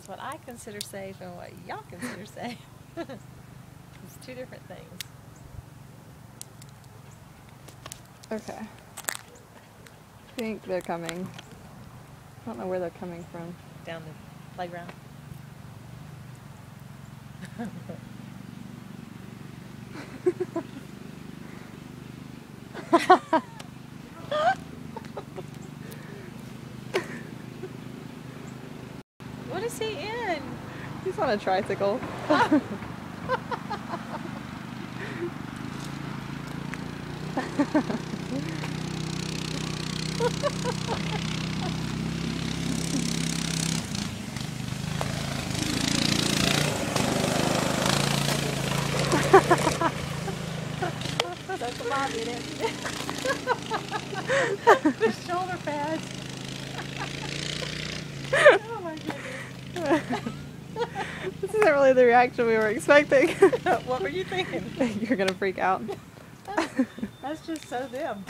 is what I consider safe and what y'all consider safe. It's two different things. Okay. I think they're coming. I don't know where they're coming from. Down the playground. What is he in? He's on a tricycle. That's a Bobby in it. The shoulder pads. Oh my goodness. This isn't really the reaction we were expecting. What were you thinking? You're gonna freak out. That's just so them.